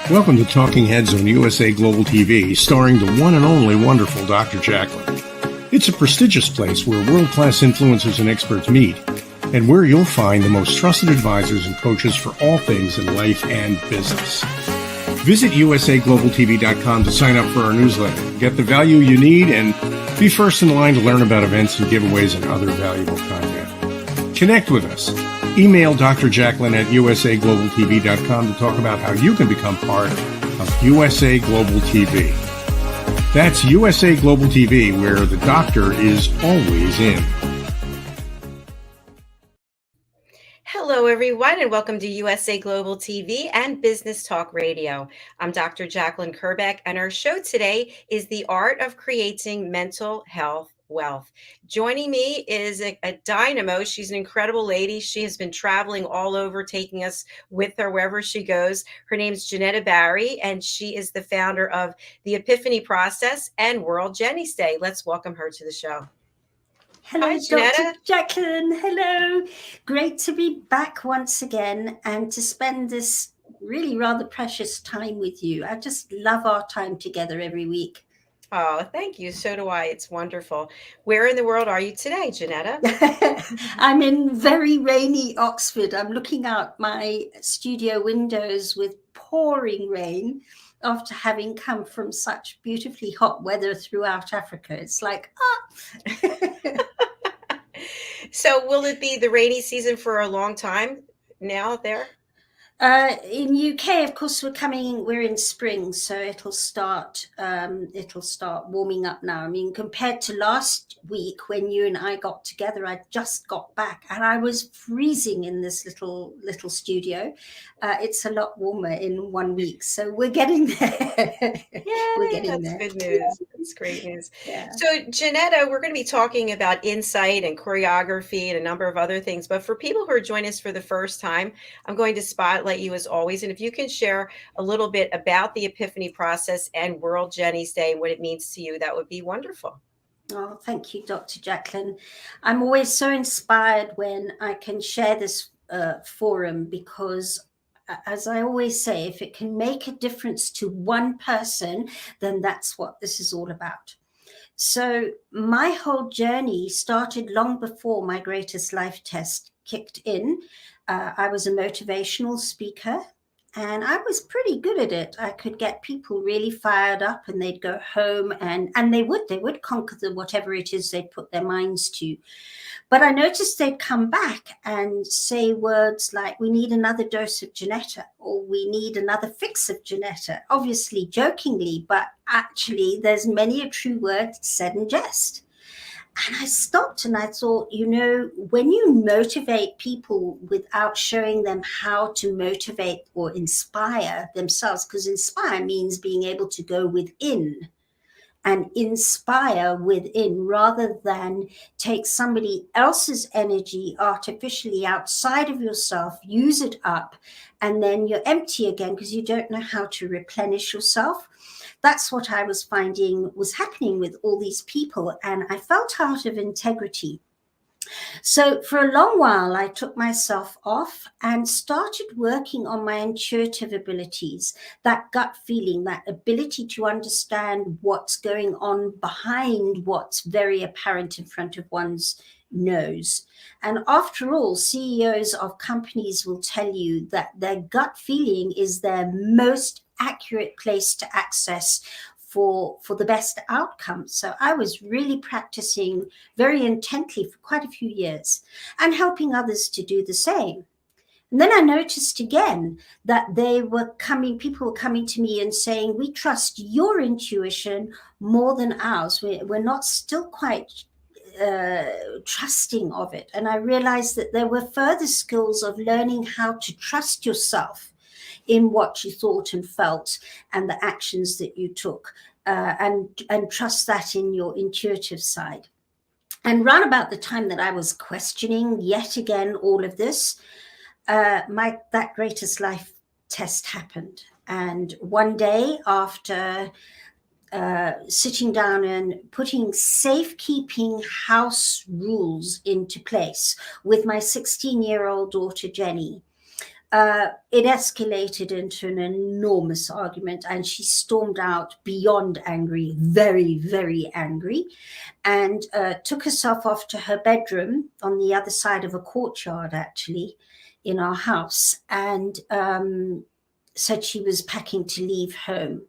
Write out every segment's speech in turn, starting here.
Welcome to Talking Heads on USA Global TV, starring the one and only wonderful Dr. JACALYN. It's a prestigious place where world-class influencers and experts meet, and where you'll find the most trusted advisors and coaches for all things in life and business. Visit usaglobaltv.com to sign up for our newsletter, get the value you need, and be first in line to learn about events and giveaways and other valuable content. Connect with us. Email Dr. JACALYN at usaglobaltv.com to talk about how you can become part of USA Global TV. That's USA Global TV, where the doctor is always in. Hello, everyone, and welcome to USA Global TV and Business Talk Radio. I'm Dr. JACALYN KERBECK, and our show today is The Art of Creating Mental Health Wealth. Joining me is a dynamo. She's an incredible lady. She has been traveling all over, taking us with her wherever she goes. Her name is JENETTA Barry, and she is the founder of the Epiphany Process and World Jenny's Day. Let's welcome her to the show. Hello, Hi, Dr. JACALYN. Hello. Great to be back once again and to spend this really rather precious time with you. I just love our time together every week. Oh, thank you. So do I. It's wonderful. Where in the world are you today, JENETTA? I'm in very rainy Oxford. I'm looking out my studio windows with pouring rain after having come from such beautifully hot weather throughout Africa. It's like, So will it be the rainy season for a long time now there? In UK, of course, we're in spring, so it'll start warming up now. I mean, compared to last week when you and I got together, I just got back and I was freezing in this little studio. It's a lot warmer in 1 week, so we're getting there. We're getting there. That's good news. That's great news. Yeah. So, JENETTA, we're going to be talking about insight and choreography and a number of other things. But for people who are joining us for the first time, I'm going to spotlight you as always. And if you can share a little bit about the Epiphany Process and World Jenny's Day, what it means to you, that would be wonderful. Oh, thank you, Dr. JACALYN. I'm always so inspired when I can share this forum because, as I always say, if it can make a difference to one person, then that's what this is all about. So my whole journey started long before my greatest life test kicked in. I was a motivational speaker and I was pretty good at it. I could get people really fired up and they'd go home and they would conquer whatever it is they'd put their minds to. But I noticed they'd come back and say words like, we need another dose of JENETTA, or we need another fix of JENETTA, obviously jokingly, but actually there's many a true word said in jest. And I stopped and I thought, when you motivate people without showing them how to motivate or inspire themselves, because inspire means being able to go within and inspire within rather than take somebody else's energy artificially outside of yourself, use it up, and then you're empty again because you don't know how to replenish yourself. That's what I was finding was happening with all these people, and I felt out of integrity. So for a long while, I took myself off and started working on my intuitive abilities, that gut feeling, that ability to understand what's going on behind what's very apparent in front of one's nose. And after all, CEOs of companies will tell you that their gut feeling is their most accurate place to access for the best outcome. So I was really practicing very intently for quite a few years and helping others to do the same. And then I noticed again that people were coming to me and saying, we trust your intuition more than ours. We're not still quite trusting of it. And I realized that there were further skills of learning how to trust yourself in what you thought and felt and the actions that you took, and trust that in your intuitive side. And round about the time that I was questioning yet again all of this, that greatest life test happened. And one day after sitting down and putting safekeeping house rules into place with my 16-year-old daughter, Jenny, It escalated into an enormous argument, and she stormed out beyond angry, very, very angry, and took herself off to her bedroom on the other side of a courtyard, actually, in our house, and said she was packing to leave home.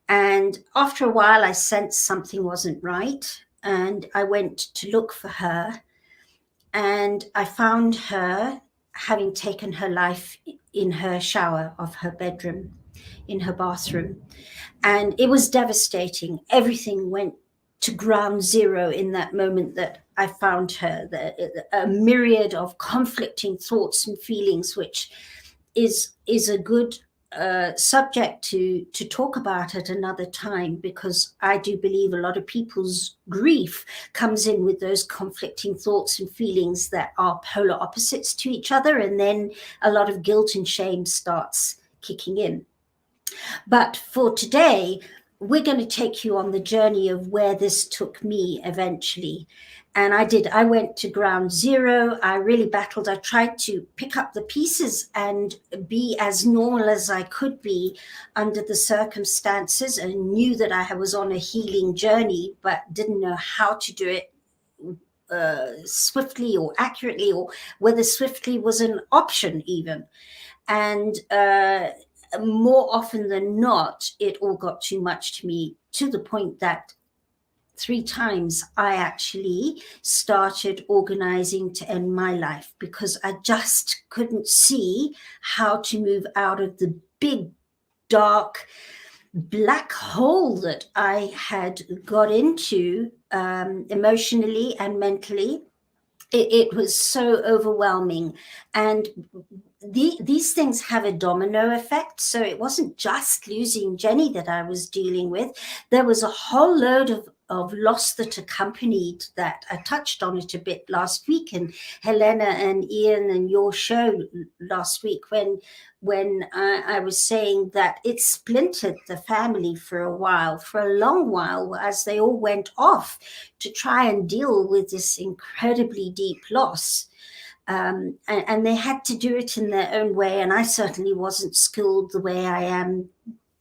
And after a while, I sensed something wasn't right, and I went to look for her, and I found her having taken her life in her shower of her bedroom, in her bathroom. And it was devastating. Everything went to ground zero in that moment that I found her. A myriad of conflicting thoughts and feelings, which is a good subject to talk about at another time, because I do believe a lot of people's grief comes in with those conflicting thoughts and feelings that are polar opposites to each other, and then a lot of guilt and shame starts kicking in. But for today, we're going to take you on the journey of where this took me eventually. And I went to ground zero. I really battled. I tried to pick up the pieces and be as normal as I could be under the circumstances, and knew that I was on a healing journey, but didn't know how to do it swiftly or accurately, or whether swiftly was an option even. And more often than not, it all got too much to me, to the point that 3 times I actually started organizing to end my life, because I just couldn't see how to move out of the big, dark, black hole that I had got into emotionally and mentally. It was so overwhelming. And these things have a domino effect. So it wasn't just losing Jenny that I was dealing with. There was a whole load of loss that accompanied that. I touched on it a bit last week, and Helena and Ian and your show last week, when I was saying that it splintered the family for a long while, as they all went off to try and deal with this incredibly deep loss. And they had to do it in their own way. And I certainly wasn't skilled the way I am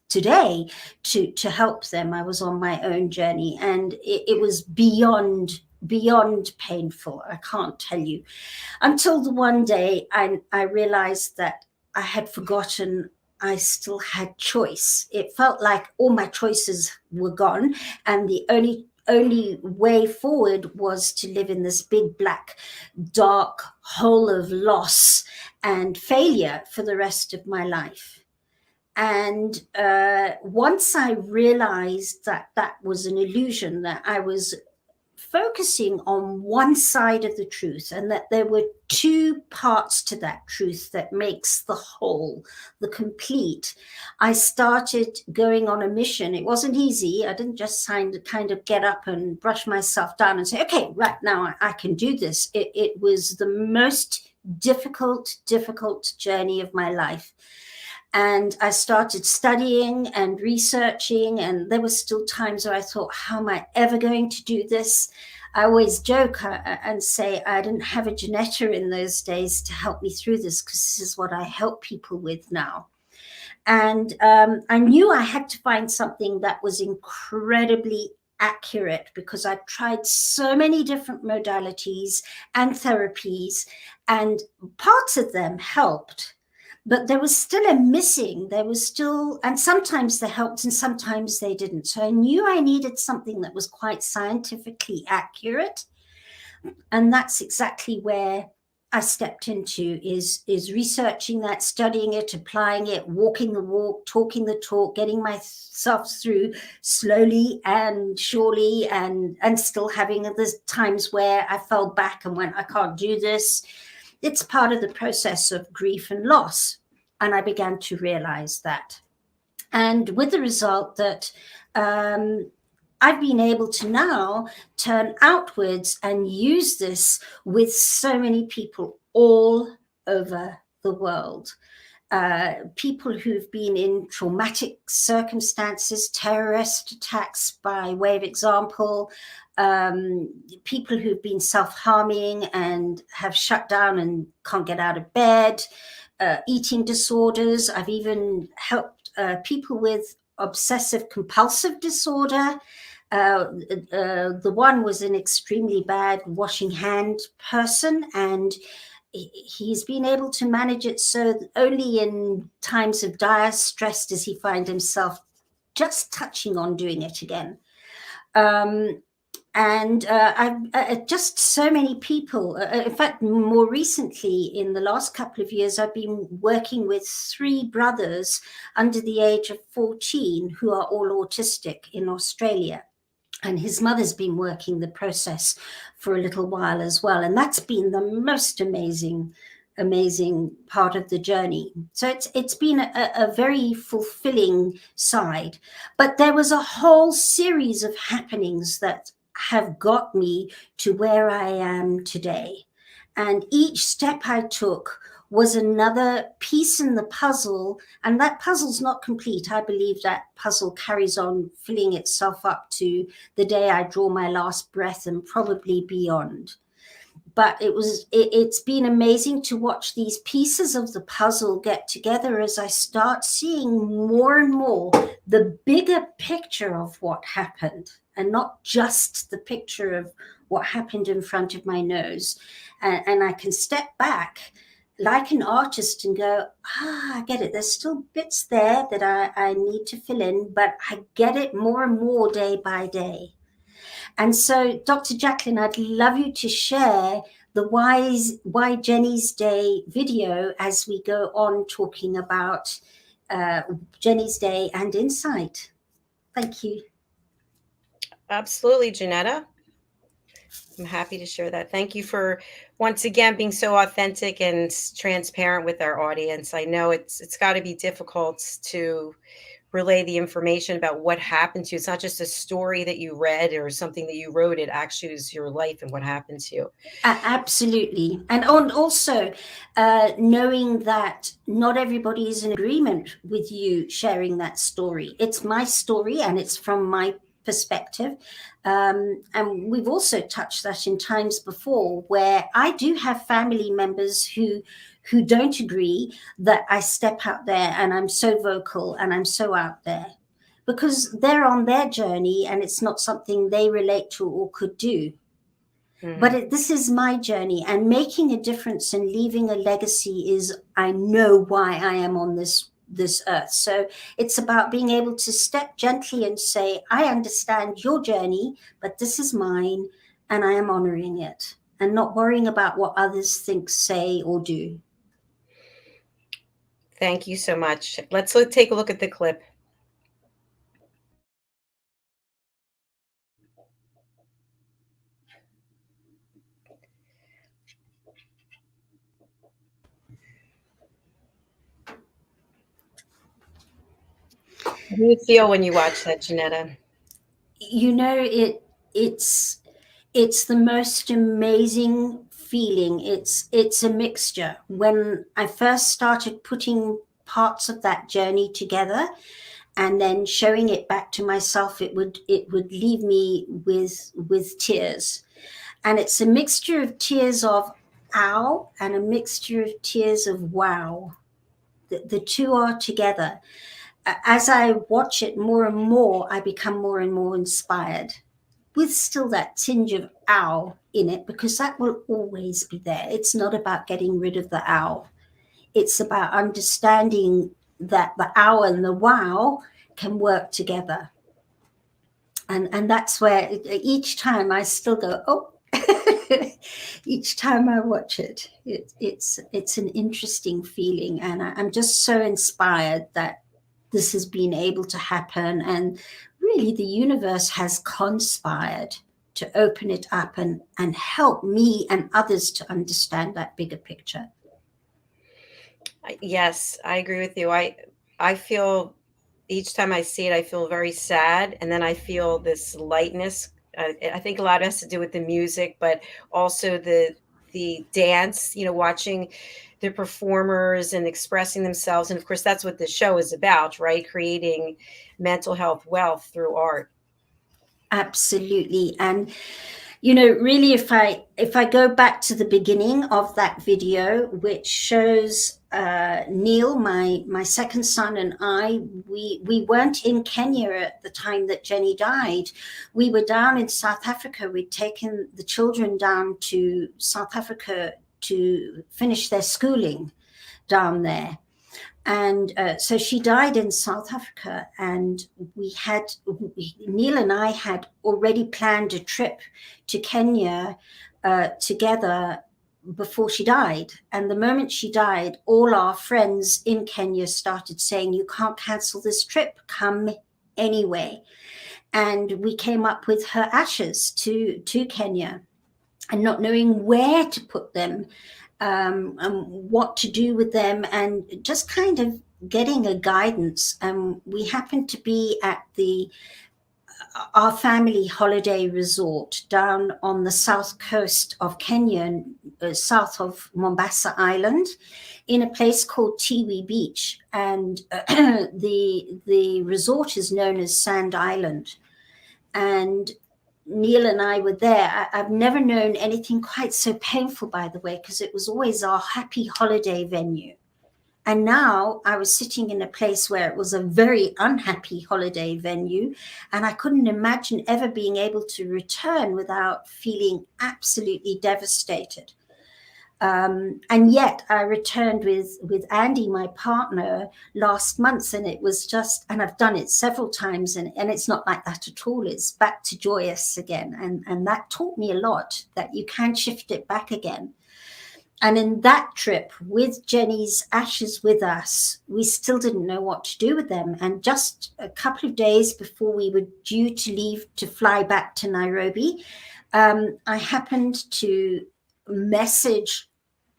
today to help them. I was on my own journey, and it was beyond painful. I can't tell you, until the one day I realized that I had forgotten I still had choice. It felt like all my choices were gone, and the only way forward was to live in this big, black, dark hole of loss and failure for the rest of my life. And once I realized that that was an illusion, that I was focusing on one side of the truth, and that there were 2 parts to that truth that makes the whole, the complete, I started going on a mission. It wasn't easy. I didn't just kind of get up and brush myself down and say, okay, right now I can do this. It was the most difficult journey of my life. And I started studying and researching, and there were still times where I thought, how am I ever going to do this? I always joke and say I didn't have a JENETTA in those days to help me through this, because this is what I help people with now. And I knew I had to find something that was incredibly accurate, because I tried so many different modalities and therapies, and parts of them helped. But there was still a missing. There was still, and sometimes they helped and sometimes they didn't. So I knew I needed something that was quite scientifically accurate. And that's exactly where I stepped into, is researching that, studying it, applying it, walking the walk, talking the talk, getting myself through slowly and surely, and still having the times where I fell back and went, I can't do this. It's part of the process of grief and loss. And I began to realize that. And with the result that I've been able to now turn outwards and use this with so many people all over the world. People who've been in traumatic circumstances, terrorist attacks by way of example, people who've been self-harming and have shut down and can't get out of bed, eating disorders. I've even helped people with obsessive compulsive disorder. The one was an extremely bad washing hand person, and he's been able to manage it so that only in times of dire stress does he find himself just touching on doing it again. And I've just so many people. In fact, more recently, in the last couple of years, I've been working with 3 brothers under the age of 14 who are all autistic in Australia. And his mother's been working the process for a little while as well. And that's been the most amazing part of the journey. So it's been a very fulfilling side. But there was a whole series of happenings that have got me to where I am today. And each step I took was another piece in the puzzle, and that puzzle's not complete. I believe that puzzle carries on filling itself up to the day I draw my last breath and probably beyond. But it's been amazing to watch these pieces of the puzzle get together as I start seeing more and more the bigger picture of what happened, and not just the picture of what happened in front of my nose. And I can step back like an artist and go, I get it. There's still bits there that I need to fill in, but I get it more and more day by day. And so, Dr. JACALYN, I'd love you to share the Why Jenny's Day video as we go on talking about Jenny's Day and Insight. Thank you. Absolutely, JENETTA. I'm happy to share that. Thank you for once again being so authentic and transparent with our audience. I know it's got to be difficult to relay the information about what happened to you. It's not just a story that you read or something that you wrote. It actually is your life and what happened to you. Absolutely. And also knowing that not everybody is in agreement with you sharing that story. It's my story and it's from my perspective. And we've also touched that in times before, where I do have family members who don't agree that I step out there and I'm so vocal and I'm so out there, because they're on their journey and it's not something they relate to or could do. Mm-hmm. But this is my journey, and making a difference and leaving a legacy is, I know why I am on this earth. So it's about being able to step gently and say, I understand your journey, but this is mine and I am honoring it, and not worrying about what others think, say, or do. Thank you so much. Let's take a look at the clip. How do you feel when you watch that, JENETTA? You know, it's the most amazing feeling. It's a mixture. When I first started putting parts of that journey together and then showing it back to myself, it would leave me with tears. And it's a mixture of tears of ow and a mixture of tears of wow. The two are together. As I watch it more and more, I become more and more inspired, with still that tinge of ow in it, because that will always be there. It's not about getting rid of the ow. It's about understanding that the ow and the wow can work together. And that's where each time I still go, oh, each time I watch it, it's an interesting feeling. And I'm just so inspired that this has been able to happen. And really the universe has conspired to open it up and help me and others to understand that bigger picture. Yes, I agree with you. I feel each time I see it, I feel very sad. And then I feel this lightness. I think a lot has to do with the music, but also the dance, watching the performers and expressing themselves. And of course, that's what the show is about, right? Creating mental health wealth through art. Absolutely. And You know, really, if I go back to the beginning of that video, which shows Neil, my second son, and I, we weren't in Kenya at the time that Jenny died. We were down in South Africa. We'd taken the children down to South Africa to finish their schooling down there. And so she died in South Africa, and Neil and I had already planned a trip to Kenya together before she died. And the moment she died, all our friends in Kenya started saying, you can't cancel this trip, come anyway. And we came up with her ashes to Kenya, and not knowing where to put them, and what to do with them, and just kind of getting a guidance. We happened to be at our family holiday resort down on the south coast of Kenya, south of Mombasa Island, in a place called Tiwi Beach. And the resort is known as Sand Island. And Neil and I were there. I've never known anything quite so painful, by the way, because it was always our happy holiday venue. And now I was sitting in a place where it was a very unhappy holiday venue, and I couldn't imagine ever being able to return without feeling absolutely devastated. And yet I returned with Andy, my partner, last month, and it was just, and I've done it several times, and it's not like that at all. It's back to joyous again. And that taught me a lot, that you can shift it back again. And in that trip, with Jenny's ashes with us, we still didn't know what to do with them. And just a couple of days before we were due to leave to fly back to Nairobi, I happened to message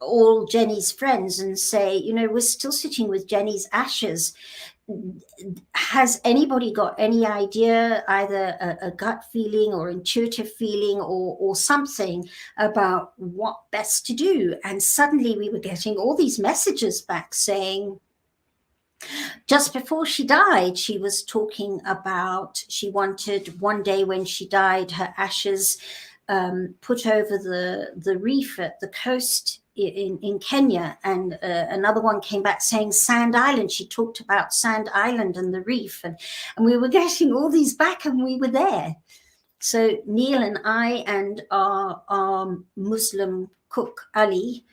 all Jenny's friends and say, you know, we're still sitting with Jenny's ashes. Has anybody got any idea, either a gut feeling or intuitive feeling or something about what best to do? And suddenly we were getting all these messages back saying, just before she died, she was talking about, she wanted one day when she died, her ashes put over the reef at the coast in Kenya. And another one came back saying Sand Island. She talked about Sand Island and the reef, and we were getting all these back, and we were there. So Neil and I and our Muslim cook Ali,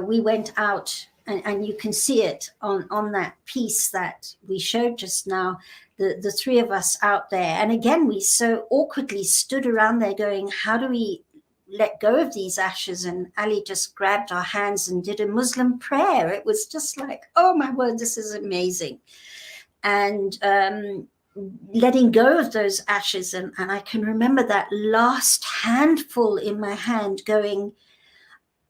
we went out, and you can see it on that piece that we showed just now, the three of us out there. And again, we so awkwardly stood around there going, how do we let go of these ashes? And Ali just grabbed our hands and did a Muslim prayer. It was just like, oh my word, this is amazing. And letting go of those ashes. And I can remember that last handful in my hand going,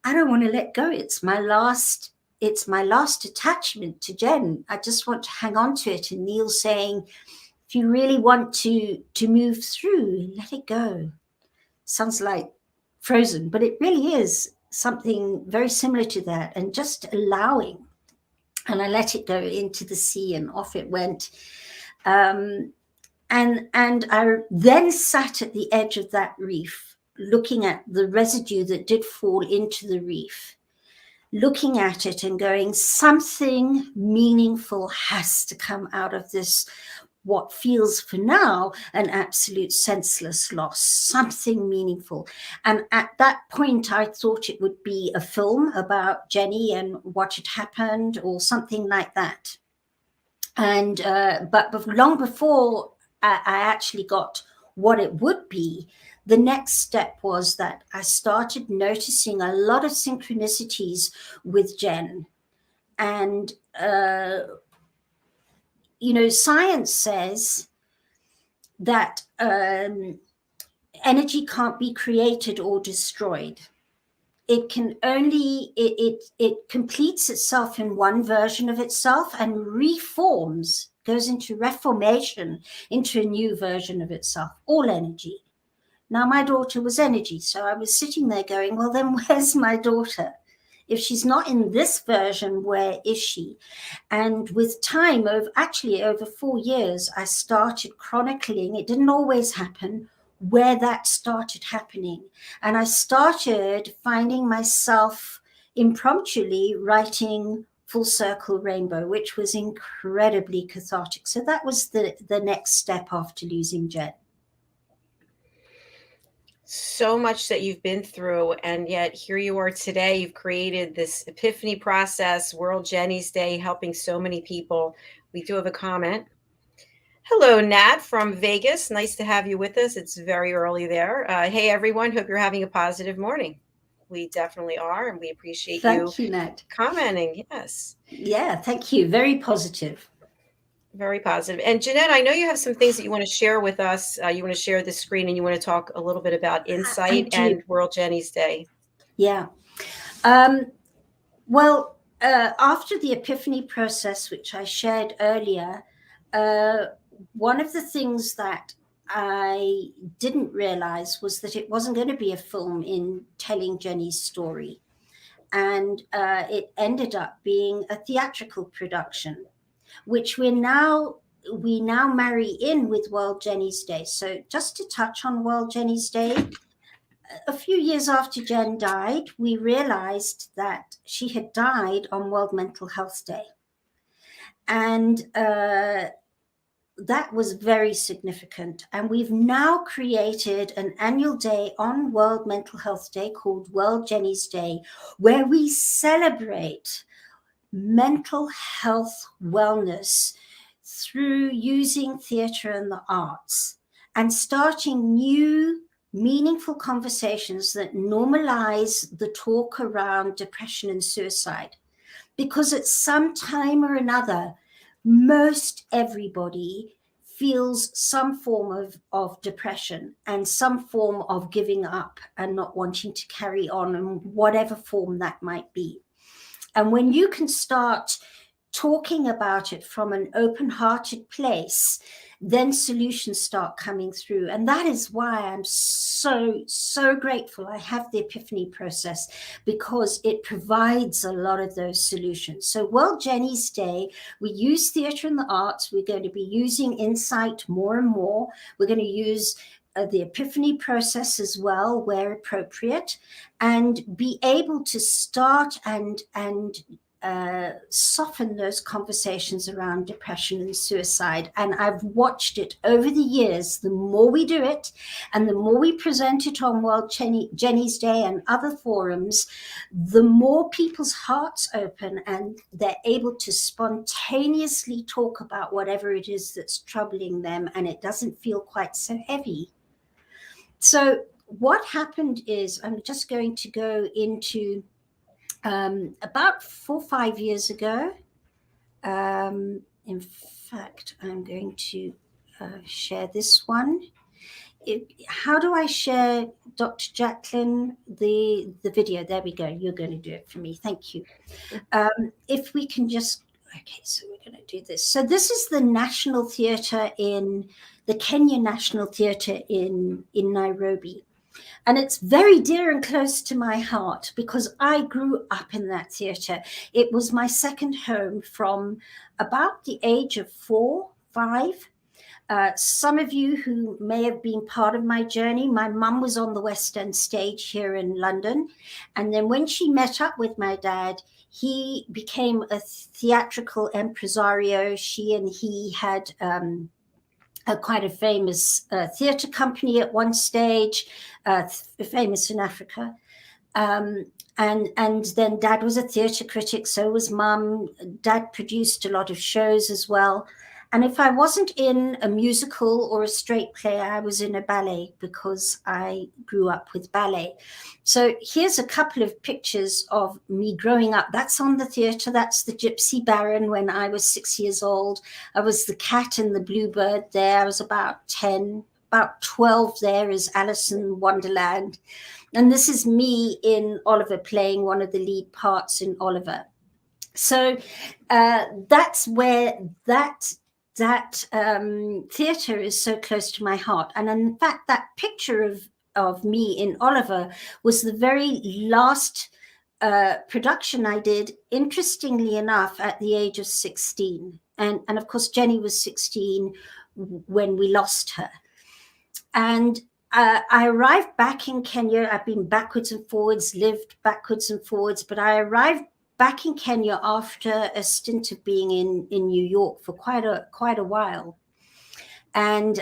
I don't want to let go. It's my last attachment to Jen. I just want to hang on to it. And Neil saying, if you really want to move through, let it go. Sounds like Frozen, but it really is something very similar to that. And just allowing. And I let it go into the sea, and off it went. And I then sat at the edge of that reef, looking at the residue that did fall into the reef, looking at it and going, something meaningful has to come out of this, what feels for now an absolute senseless loss, something meaningful. And at that point, I thought it would be a film about Jenny and what had happened or something like that. And but long before I actually got what it would be, the next step was that I started noticing a lot of synchronicities with Jen. And, you know, science says that energy can't be created or destroyed. It can only, it completes itself in one version of itself and reforms, goes into reformation, into a new version of itself, all energy. Now, my daughter was energy, so I was sitting there going, well, then where's my daughter? If she's not in this version, where is she? And with time, over 4 years, I started chronicling, it didn't always happen, where that started happening. And I started finding myself impromptu writing Full Circle Rainbow, which was incredibly cathartic. So that was the next step after losing Jen. So much that you've been through, and yet here you are today. You've created this epiphany process, World Jenny's Day, helping so many people. We do have a comment. Hello, Nat from Vegas. Nice to have you with us. It's very early there. Hey, everyone. Hope you're having a positive morning. We definitely are, and we appreciate Thank you, Nat. Commenting. Yes. Yeah, thank you. Very positive. Very positive. And Jeanette, I know you have some things that you want to share with us. You want to share the screen, and you want to talk a little bit about Insight and World Jenny's Day. Yeah. Well, after the epiphany process, which I shared earlier, one of the things that I didn't realize was that it wasn't going to be a film in telling Jenny's story. And it ended up being a theatrical production, which we now marry in with World Jenny's Day. So just to touch on World Jenny's Day, a few years after Jen died, we realized that she had died on World Mental Health Day. And that was very significant. And we've now created an annual day on World Mental Health Day called World Jenny's Day, where we celebrate mental health wellness through using theater and the arts and starting new meaningful conversations that normalize the talk around depression and suicide. Because at some time or another, most everybody feels some form of depression and some form of giving up and not wanting to carry on in whatever form that might be. And when you can start talking about it from an open-hearted place, then solutions start coming through. And that is why I'm so grateful I have the epiphany process, because it provides a lot of those solutions. So World Jenny's Day, we use theater and the arts. We're going to be using Insight more and more. We're going to use the epiphany process as well, where appropriate, and be able to start and soften those conversations around depression and suicide. And I've watched it over the years. The more we do it and the more we present it on World Jenny's Day and other forums, the more people's hearts open and they're able to spontaneously talk about whatever it is that's troubling them, and it doesn't feel quite so heavy. So what happened is, I'm just going to go into about 4 or 5 years ago. In fact, I'm going to share this one. How do I share, Dr. JACALYN, the video? There we go. You're going to do it for me. Thank you. If we can just, okay, so we're going to do this. So this is the National Theatre the Kenya National Theatre in Nairobi. And it's very dear and close to my heart because I grew up in that theatre. It was my second home from about the age of 4, 5. Some of you who may have been part of my journey, my mum was on the West End stage here in London. And then when she met up with my dad, he became a theatrical impresario. She and he had quite a famous theatre company at one stage, famous in Africa. And then Dad was a theatre critic, so was Mum. Dad produced a lot of shows as well. And if I wasn't in a musical or a straight play, I was in a ballet because I grew up with ballet. So here's a couple of pictures of me growing up. That's on the theatre. That's the Gypsy Baron when I was 6 years old. I was the cat and the bluebird there. I was about 10, about 12 there is Alice in Wonderland. And this is me in Oliver playing one of the lead parts in Oliver. So that's where that theatre is so close to my heart. And in fact, that picture of me in Oliver was the very last production I did, interestingly enough, at the age of 16. And of course, Jenny was 16 when we lost her. And I arrived back in Kenya. I've been backwards and forwards, lived backwards and forwards, but I arrived back in Kenya after a stint of being in New York for quite a while. And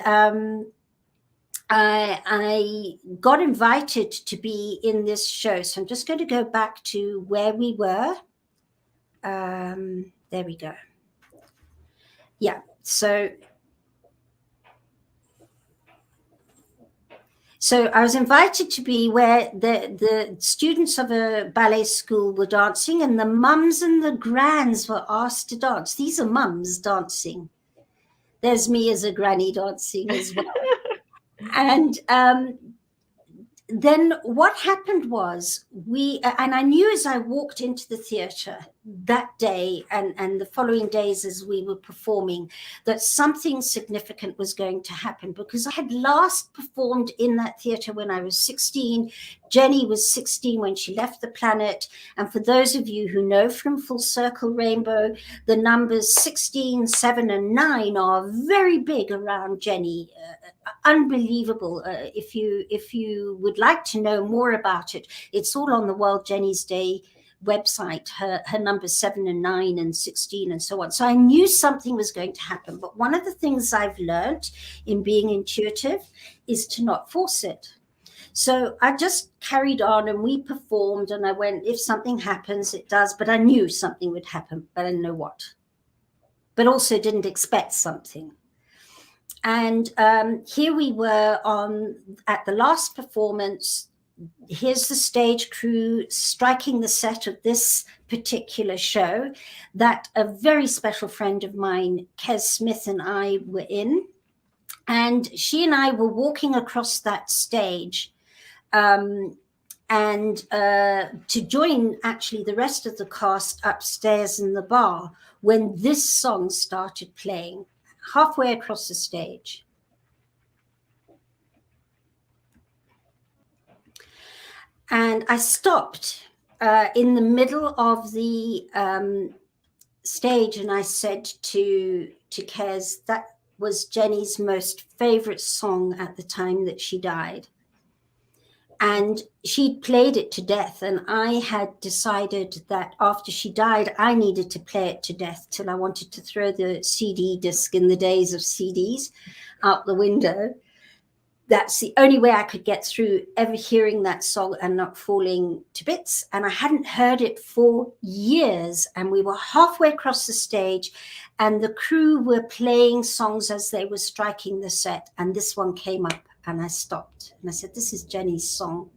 I got invited to be in this show. So I'm just going to go back to where we were. There we go. Yeah. So I was invited to be where the students of a ballet school were dancing, and the mums and the grands were asked to dance. These are mums dancing. There's me as a granny dancing as well. And then what happened was and I knew as I walked into the theatre that day and the following days as we were performing, that something significant was going to happen, because I had last performed in that theatre when I was 16. Jenny was 16 when she left the planet. And for those of you who know from Full Circle Rainbow, the numbers 16, 7, and 9 are very big around Jenny. Unbelievable. If you would like to know more about it, it's all on the World Jenny's Day website, her numbers 7 and 9 and 16 and so on. So I knew something was going to happen. But one of the things I've learned in being intuitive is to not force it. So I just carried on and we performed, and I went, if something happens, it does. But I knew something would happen, but I didn't know what. But also didn't expect something. And here we were at the last performance. Here's the stage crew striking the set of this particular show that a very special friend of mine, Kes Smith, and I were in. And she and I were walking across that stage to join actually the rest of the cast upstairs in the bar when this song started playing halfway across the stage. And I stopped in the middle of the stage, and I said to Kes, that was Jenny's most favorite song at the time that she died. And she'd played it to death, and I had decided that after she died, I needed to play it to death till I wanted to throw the CD disc in the days of CDs out the window. That's the only way I could get through ever hearing that song and not falling to bits. And I hadn't heard it for years. And we were halfway across the stage, and the crew were playing songs as they were striking the set. And this one came up, and I stopped. And I said, this is Jenny's song.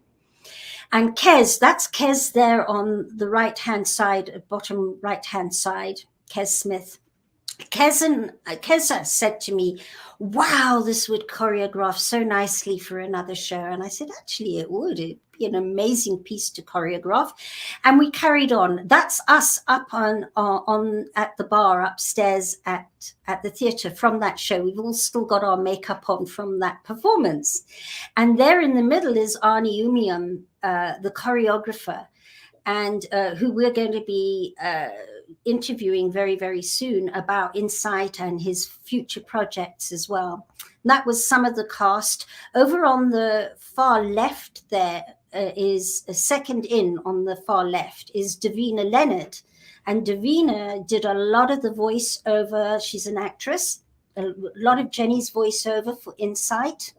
And Kes, that's Kes there on the right-hand side, bottom right-hand side, Kes Smith. Kes said to me, wow, this would choreograph so nicely for another show. And I said, actually, it would. It'd be an amazing piece to choreograph. And we carried on. That's us up on at the bar upstairs at the theatre from that show. We've all still got our makeup on from that performance. And there in the middle is Arnie Umium, the choreographer, and who we're going to be interviewing very, very soon about Insight and his future projects as well. And that was some of the cast. Over on the far left there is a second in on the far left is Davina Leonard. And Davina did a lot of the voiceover. She's an actress, a lot of Jenny's voiceover for Insight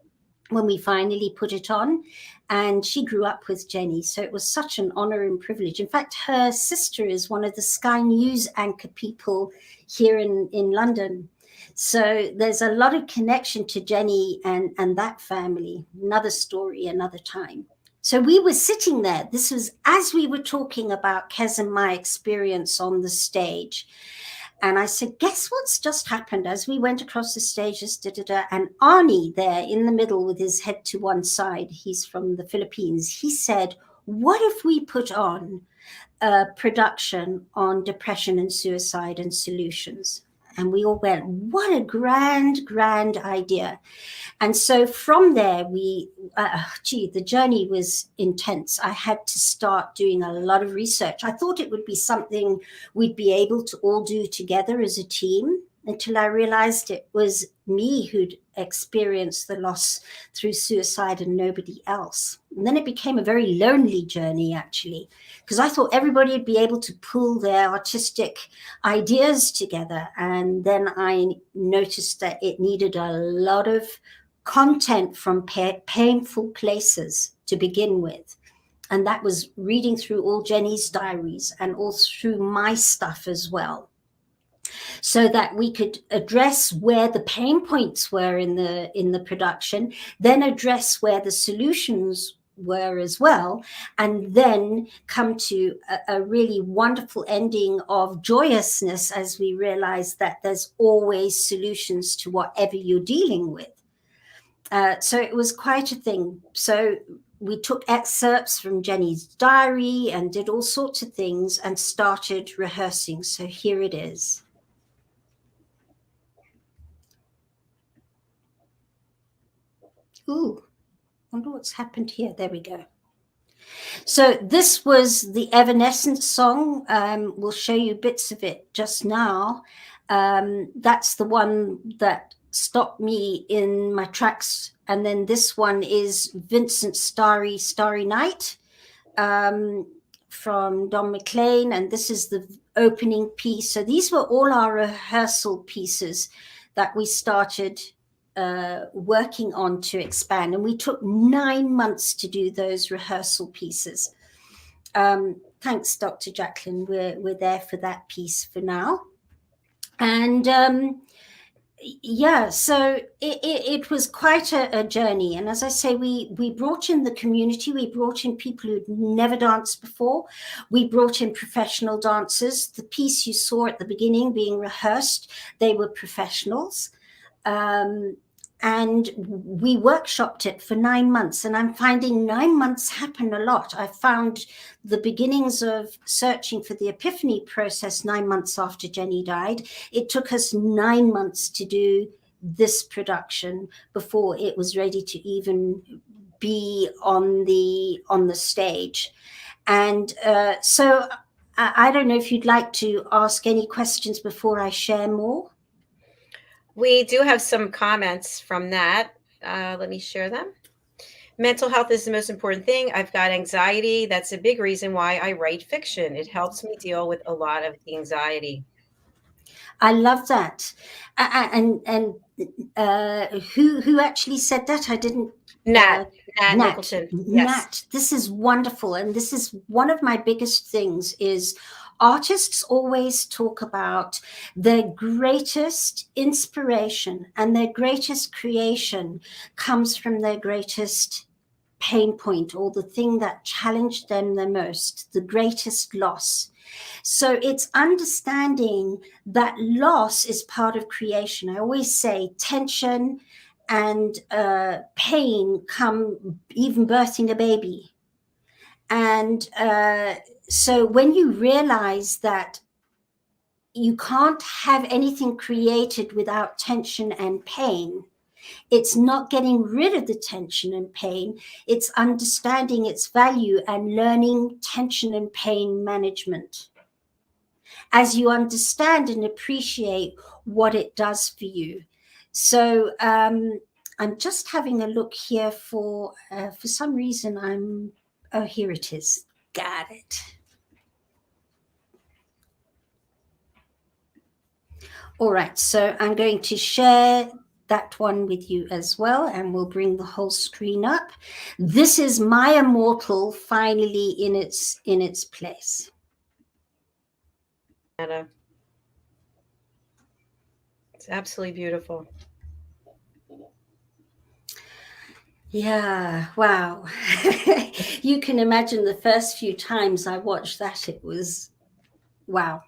when we finally put it on. And she grew up with Jenny. So it was such an honor and privilege. In fact, her sister is one of the Sky News anchor people here in London. So there's a lot of connection to Jenny and that family. Another story, another time. So we were sitting there. This was as we were talking about Kes and my experience on the stage. And I said, guess what's just happened as we went across the stage, and Arnie there in the middle with his head to one side, he's from the Philippines. He said, what if we put on a production on depression and suicide and solutions? And we all went, what a grand, grand idea. And so from there, the journey was intense. I had to start doing a lot of research. I thought it would be something we'd be able to all do together as a team, until I realized it was me who'd experienced the loss through suicide and nobody else. And then it became a very lonely journey, actually, because I thought everybody would be able to pull their artistic ideas together. And then I noticed that it needed a lot of content from painful places to begin with. And that was reading through all Jenny's diaries and all through my stuff as well, so that we could address where the pain points were in the production, then address where the solutions were as well, and then come to a really wonderful ending of joyousness as we realize that there's always solutions to whatever you're dealing with. So it was quite a thing. So we took excerpts from Jenny's diary and did all sorts of things and started rehearsing. So here it is. Ooh, wonder what's happened here. There we go. So this was the Evanescence song. We'll show you bits of it just now. That's the one that stopped me in my tracks. And then this one is Vincent's Starry Night from Don McLean. And this is the opening piece. So these were all our rehearsal pieces that we started working on to expand. And we took 9 months to do those rehearsal pieces. Thanks, Dr. JACALYN. We're there for that piece for now. And yeah, so it was quite a journey. And as I say, we brought in the community. We brought in people who'd never danced before. We brought in professional dancers. The piece you saw at the beginning being rehearsed, they were professionals. And we workshopped it for 9 months, and I'm finding 9 months happen a lot. I found the beginnings of searching for the epiphany process 9 months after Jenny died. It took us 9 months to do this production before it was ready to even be on the stage. And so I don't know if you'd like to ask any questions before I share more. We do have some comments from that. Let me share them. Mental health is the most important thing. I've got anxiety. That's a big reason why I write fiction. It helps me deal with a lot of the anxiety. I love that. And who actually said that? I didn't. Nat Nicholson. Yes. Nat, this is wonderful. And this is one of my biggest things is artists always talk about their greatest inspiration and their greatest creation comes from their greatest pain point, or the thing that challenged them the most, the greatest loss. So it's understanding that loss is part of creation. I always say tension and pain come even birthing a baby. And so when you realize that you can't have anything created without tension and pain, it's not getting rid of the tension and pain, it's understanding its value and learning tension and pain management. As you understand and appreciate what it does for you. So I'm just having a look here for some reason oh, here it is. Got it. All right, so I'm going to share that one with you as well, and we'll bring the whole screen up. This is My Immortal finally in its place. It's absolutely beautiful. Yeah, wow. You can imagine the first few times I watched that, it was wow.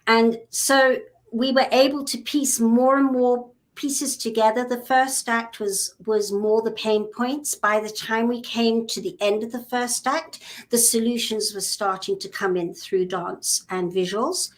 And so we were able to piece more and more pieces together. The first act was more the pain points. By the time we came to the end of the first act, the solutions were starting to come in through dance and visuals.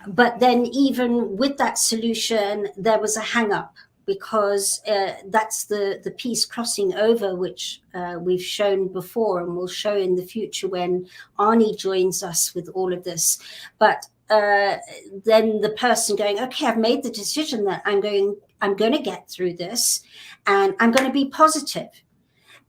But then even with that solution, there was a hang up, because that's the piece crossing over, which we've shown before and will show in the future when Arnie joins us with all of this. But then the person going, okay, I've made the decision that I'm going I'm going to get through this, and I'm going to be positive.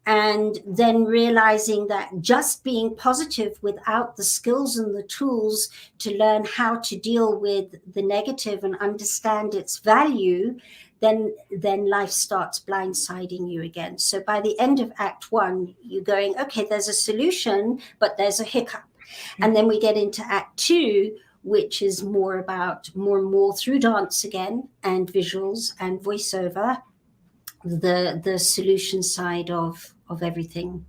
And then realizing that just being positive without the skills and the tools to learn how to deal with the negative and understand its value, then life starts blindsiding you again. So by the end of Act 1, you're going, okay, there's a solution, but there's a hiccup. And then we get into Act 2, which is more about more and more through dance again and visuals and voiceover, the solution side of everything.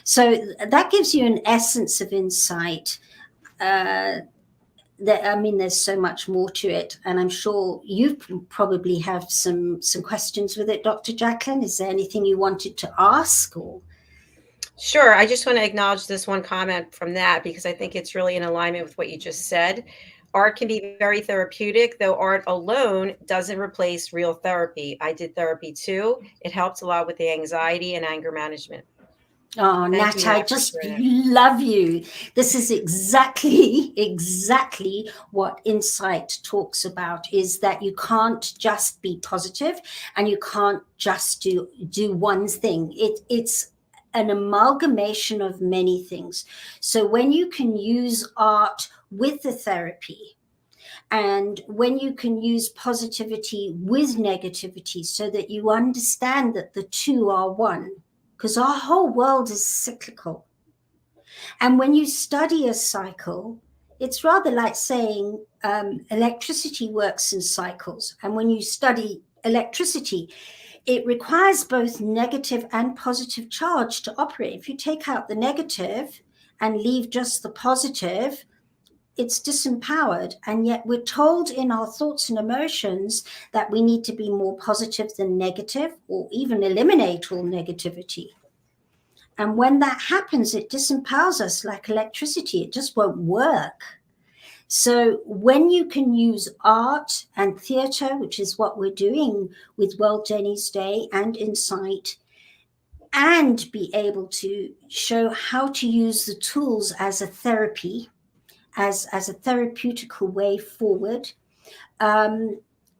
So that gives you an essence of insight. There's so much more to it, and I'm sure you probably have some questions with it, Dr. JACALYN. Is there anything you wanted to ask? Or Sure. I just want to acknowledge this one comment from that, because I think it's really in alignment with what you just said. Art can be very therapeutic, though art alone doesn't replace real therapy. I did therapy too. It helps a lot with the anxiety and anger management. oh, Nat, I just love you. This is exactly what Insight talks about, is that you can't just be positive and you can't just do one thing. It's an amalgamation of many things. So when you can use art with the therapy, and when you can use positivity with negativity, so that you understand that the two are one, because our whole world is cyclical. And when you study a cycle, it's rather like saying electricity works in cycles. And when you study electricity, it requires both negative and positive charge to operate. If you take out the negative and leave just the positive, it's disempowered. And yet we're told in our thoughts and emotions that we need to be more positive than negative, or even eliminate all negativity. And when that happens, it disempowers us like electricity. It just won't work. So when you can use art and theatre, which is what we're doing with World Jenny's Day and Insight, and be able to show how to use the tools as a therapy, as a therapeutical way forward,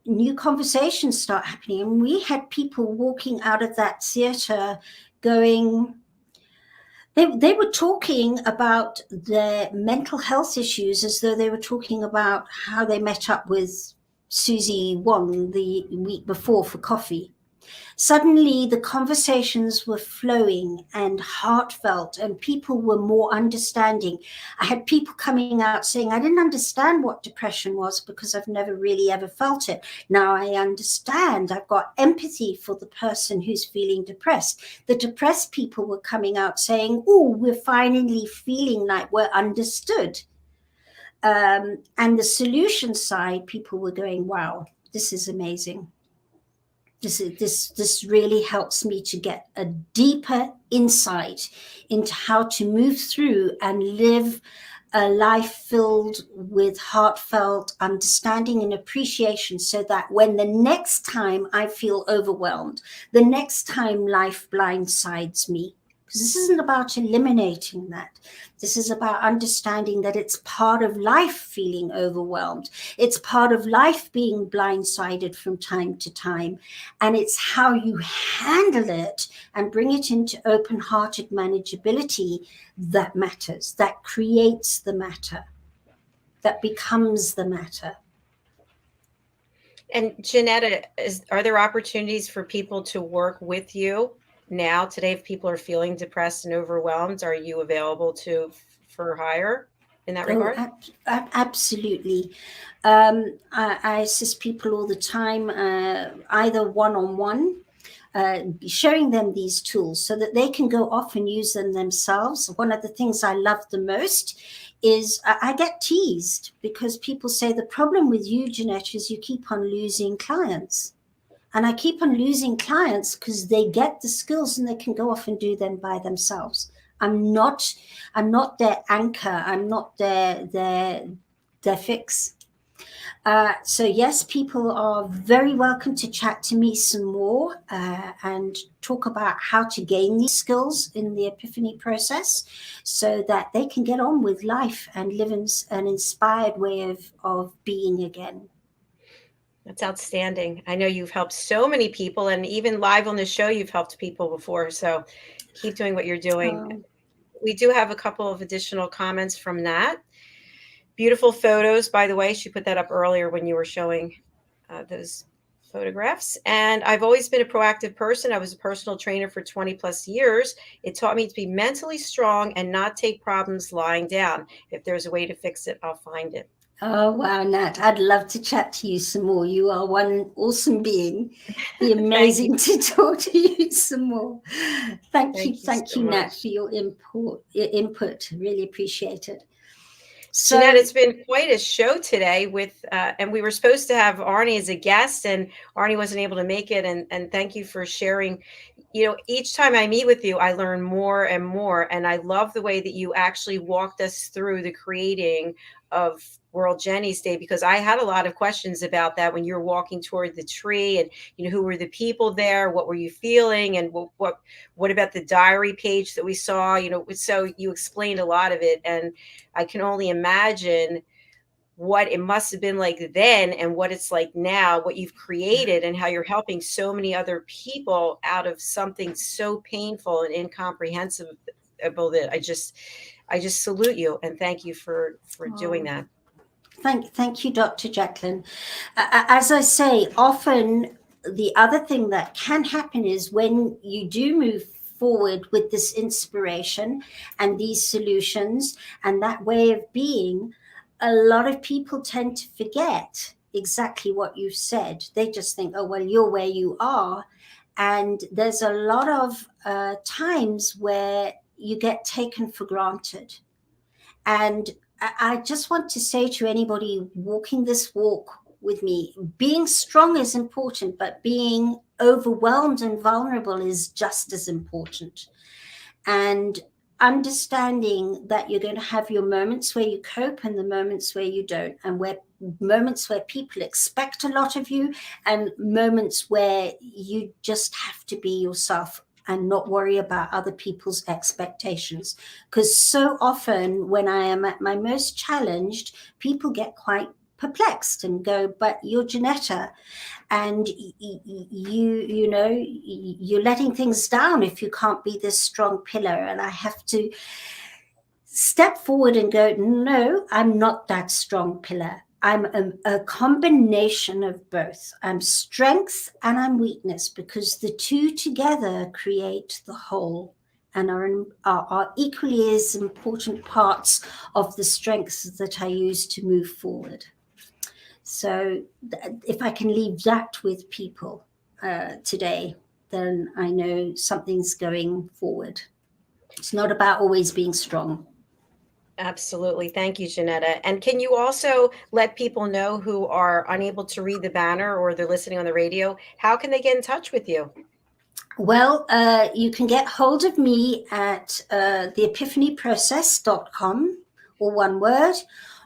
new conversations start happening. And we had people walking out of that theatre going, they were talking about their mental health issues as though they were talking about how they met up with Susie Wong the week before for coffee. Suddenly the conversations were flowing and heartfelt, and people were more understanding. I had people coming out saying, I didn't understand what depression was because I've never really ever felt it. Now I understand. I've got empathy for the person who's feeling depressed. The depressed people were coming out saying, oh, we're finally feeling like we're understood. And the solution side, people were going, wow, this is amazing. This really helps me to get a deeper insight into how to move through and live a life filled with heartfelt understanding and appreciation, so that when the next time I feel overwhelmed, the next time life blindsides me, because this isn't about eliminating that. This is about understanding that it's part of life feeling overwhelmed. It's part of life being blindsided from time to time. And it's how you handle it and bring it into open-hearted manageability that matters, that creates the matter, that becomes the matter. And Jenetta, are there opportunities for people to work with you now today if people are feeling depressed and overwhelmed? Are you available for hire in that regard? Absolutely. I assist people all the time, either one-on-one, showing them these tools so that they can go off and use them themselves. One of the things I love the most is I get teased because people say, the problem with you, Jenetta, is you keep on losing clients. And I keep on losing clients because they get the skills and they can go off and do them by themselves. I'm not their anchor. I'm not their fix. So yes, people are very welcome to chat to me some more and talk about how to gain these skills in the epiphany process, so that they can get on with life and live in an inspired way of being again. That's outstanding. I know you've helped so many people, and even live on the show, you've helped people before. So keep doing what you're doing. Um, We do have a couple of additional comments from Nat. Beautiful photos, by the way. She put that up earlier when you were showing those photographs. And I've always been a proactive person. I was a personal trainer for 20 plus years. It taught me to be mentally strong and not take problems lying down. If there's a way to fix it, I'll find it. Oh, wow, Nat, I'd love to chat to you some more. You are one awesome being. Be amazing to talk to you some more. Thank you so Nat, much. for your input. Really appreciate it. So, Jeanette, it's been quite a show today with, and we were supposed to have Arnie as a guest, and Arnie wasn't able to make it. And thank you for sharing. You know, each time I meet with you, I learn more and more. And I love the way that you actually walked us through the creating of World Jenny's Day, because I had a lot of questions about that when you were walking toward the tree, and who were the people there, what were you feeling, and what about the diary page that we saw? So you explained a lot of it, and I can only imagine what it must have been like then and what it's like now, what you've created, and how you're helping so many other people out of something so painful and incomprehensible that I just salute you and thank you for doing that. Thank you, Dr. JACALYN. As I say, often the other thing that can happen is when you do move forward with this inspiration and these solutions and that way of being, a lot of people tend to forget exactly what you've said. They just think, oh, well, you're where you are. And there's a lot of times where you get taken for granted. And I just want to say to anybody walking this walk with me, being strong is important, but being overwhelmed and vulnerable is just as important. And understanding that you're going to have your moments where you cope and the moments where you don't, and where moments where people expect a lot of you and moments where you just have to be yourself and not worry about other people's expectations. Because so often when I am at my most challenged, people get quite perplexed and go, but you're JENETTA, and you're letting things down if you can't be this strong pillar. And I have to step forward and go, no, I'm not that strong pillar. I'm a combination of both. I'm strength and I'm weakness, because the two together create the whole and are equally as important parts of the strengths that I use to move forward. So if I can leave that with people today, then I know something's going forward. It's not about always being strong. Absolutely. Thank you, JENETTA. And can you also let people know who are unable to read the banner or they're listening on the radio, how can they get in touch with you? Well, you can get hold of me at theepiphanyprocess.com, or one word,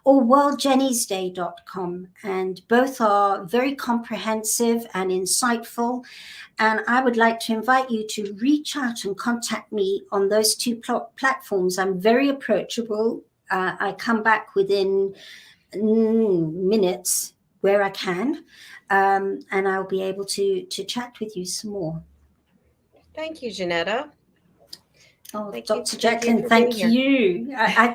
or worldjennysday.com. And both are very comprehensive and insightful. And I would like to invite you to reach out and contact me on those two platforms. I'm very approachable. I come back within minutes where I can, and I'll be able to chat with you some more. Thank you, JENETTA. Oh, Dr. JACALYN, thank you. I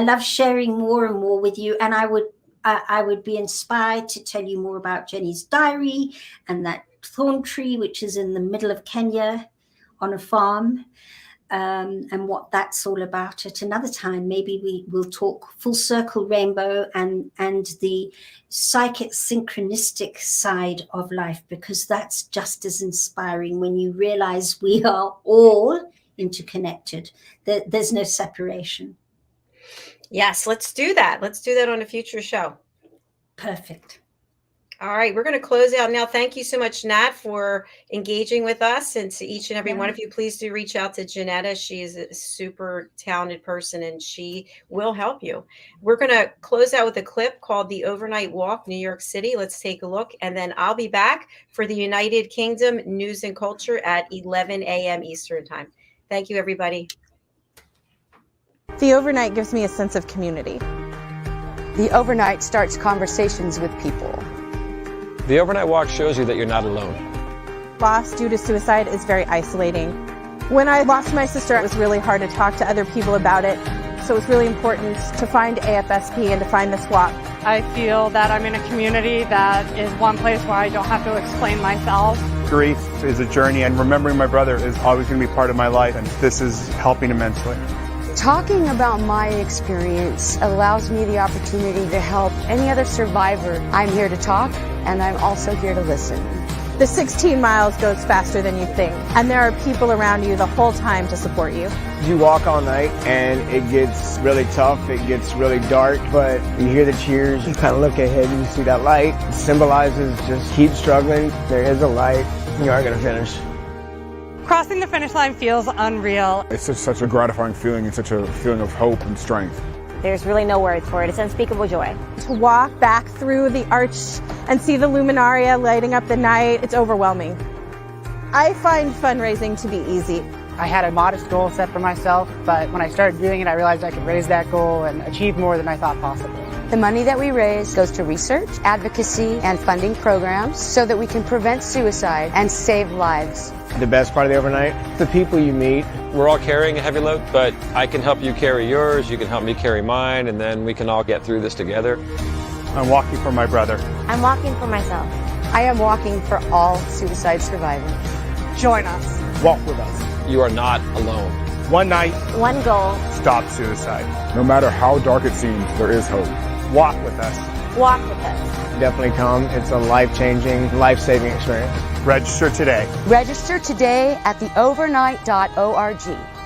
love sharing more and more with you, and I would be inspired to tell you more about Jenny's diary and that thorn tree, which is in the middle of Kenya on a farm, and what that's all about at another time. Maybe we will talk full circle rainbow and the psychic synchronistic side of life, because that's just as inspiring when you realize we are all interconnected. There's no separation. Yes, let's do that. Let's do that on a future show. Perfect. All right, we're going to close out now. Thank you so much, Nat, for engaging with us. And to each and every one of you, please do reach out to JENETTA. She is a super talented person and she will help you. We're going to close out with a clip called The Overnight Walk, New York City. Let's take a look. And then I'll be back for the United Kingdom News and Culture at 11 a.m. Eastern Time. Thank you, everybody. The overnight gives me a sense of community. The overnight starts conversations with people. The overnight walk shows you that you're not alone. Loss due to suicide is very isolating. When I lost my sister, it was really hard to talk to other people about it. So it's really important to find AFSP and to find the swap. I feel that I'm in a community that is one place where I don't have to explain myself. Grief is a journey, and remembering my brother is always going to be part of my life, and this is helping immensely. Talking about my experience allows me the opportunity to help any other survivor. I'm here to talk, and I'm also here to listen. The 16 miles goes faster than you think, and there are people around you the whole time to support you. You walk all night and it gets really tough, it gets really dark, but you hear the cheers, you kind of look ahead and you see that light. It symbolizes just keep struggling, there is a light, you are going to finish. Crossing the finish line feels unreal. It's just such a gratifying feeling and such a feeling of hope and strength. There's really no words for it. It's unspeakable joy. To walk back through the arch and see the luminaria lighting up the night, it's overwhelming. I find fundraising to be easy. I had a modest goal set for myself, but when I started doing it, I realized I could raise that goal and achieve more than I thought possible. The money that we raise goes to research, advocacy, and funding programs so that we can prevent suicide and save lives. The best part of the overnight, the people you meet. We're all carrying a heavy load, but I can help you carry yours, you can help me carry mine, and then we can all get through this together. I'm walking for my brother. I'm walking for myself. I am walking for all suicide survivors. Join us. Walk with us. You are not alone. One night, One goal. stop suicide. No matter how dark it seems, there is hope. Walk with us. Walk with us. Definitely come. It's a life-changing, life-saving experience. Register today. Register today at theovernight.org.